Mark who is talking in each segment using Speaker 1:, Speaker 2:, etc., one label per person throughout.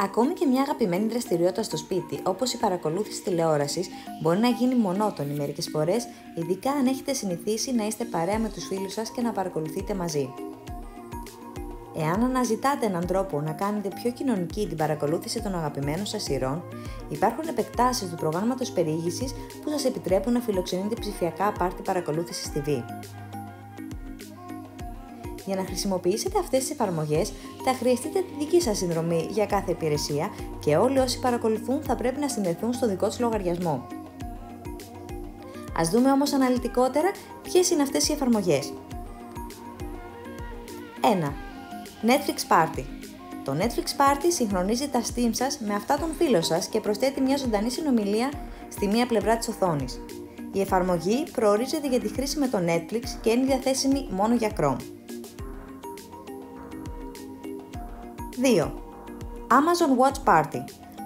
Speaker 1: Ακόμη και μια αγαπημένη δραστηριότητα στο σπίτι, όπως η παρακολούθηση τηλεόρασης, μπορεί να γίνει μονότονη μερικές φορές, ειδικά αν έχετε συνηθίσει να είστε παρέα με τους φίλους σας και να παρακολουθείτε μαζί. Εάν αναζητάτε έναν τρόπο να κάνετε πιο κοινωνική την παρακολούθηση των αγαπημένων σας σειρών, υπάρχουν επεκτάσεις του προγράμματος περιήγησης που σας επιτρέπουν να φιλοξενείτε ψηφιακά πάρτι παρακολούθησης TV. Για να χρησιμοποιήσετε αυτές τις εφαρμογές, θα χρειαστείτε τη δική σας συνδρομή για κάθε υπηρεσία και όλοι όσοι παρακολουθούν θα πρέπει να συνδεθούν στο δικό τους λογαριασμό. Ας δούμε όμως αναλυτικότερα ποιες είναι αυτές οι εφαρμογές. 1. Netflix Party. Το Netflix Party συγχρονίζει τα Steam σας με αυτά των φίλων σας και προσθέτει μια ζωντανή συνομιλία στη μία πλευρά της οθόνης. Η εφαρμογή προορίζεται για τη χρήση με το Netflix και είναι διαθέσιμη μόνο για Chrome. 2. Amazon Watch Party.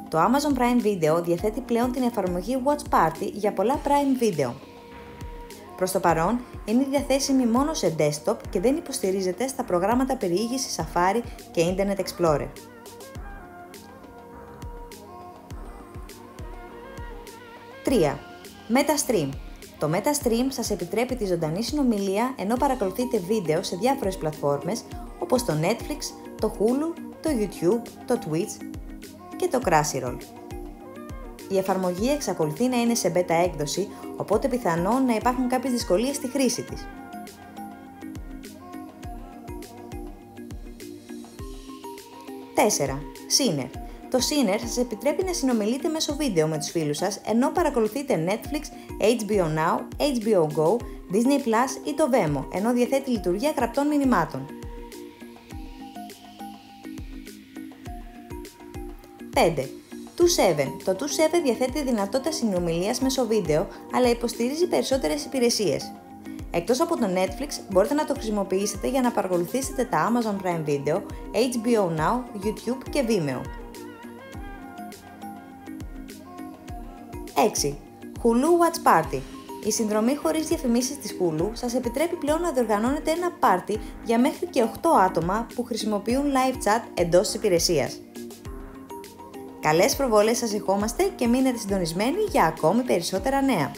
Speaker 1: Το Amazon Prime Video διαθέτει πλέον την εφαρμογή Watch Party για πολλά Prime Video. Προς το παρόν, είναι διαθέσιμη μόνο σε desktop και δεν υποστηρίζεται στα προγράμματα περιήγησης Safari και Internet Explorer. 3. MetaStream. Το MetaStream σας επιτρέπει τη ζωντανή συνομιλία ενώ παρακολουθείτε βίντεο σε διάφορες πλατφόρμες όπως το Netflix, το Hulu, το YouTube, το Twitch και το Crunchyroll. Η εφαρμογή εξακολουθεί να είναι σε beta έκδοση, οπότε πιθανόν να υπάρχουν κάποιες δυσκολίες στη χρήση της. 4. Scener. Το Scener σας επιτρέπει να συνομιλείτε μέσω βίντεο με τους φίλους σας, ενώ παρακολουθείτε Netflix, HBO Now, HBO Go, Disney Plus ή το Vemo, ενώ διαθέτει λειτουργία γραπτών μηνυμάτων. 5. 2-7. Το 2-7 διαθέτει δυνατότητα συνομιλίας μέσω βίντεο, αλλά υποστηρίζει περισσότερες υπηρεσίες. Εκτός από το Netflix, μπορείτε να το χρησιμοποιήσετε για να παρακολουθήσετε τα Amazon Prime Video, HBO Now, YouTube και Vimeo. 6. Hulu Watch Party. Η συνδρομή χωρίς διαφημίσεις της Hulu σας επιτρέπει πλέον να διοργανώνετε ένα πάρτι για μέχρι και 8 άτομα που χρησιμοποιούν live chat εντός της υπηρεσίας. Καλές προβολές σας ευχόμαστε και μείνετε συντονισμένοι για ακόμη περισσότερα νέα.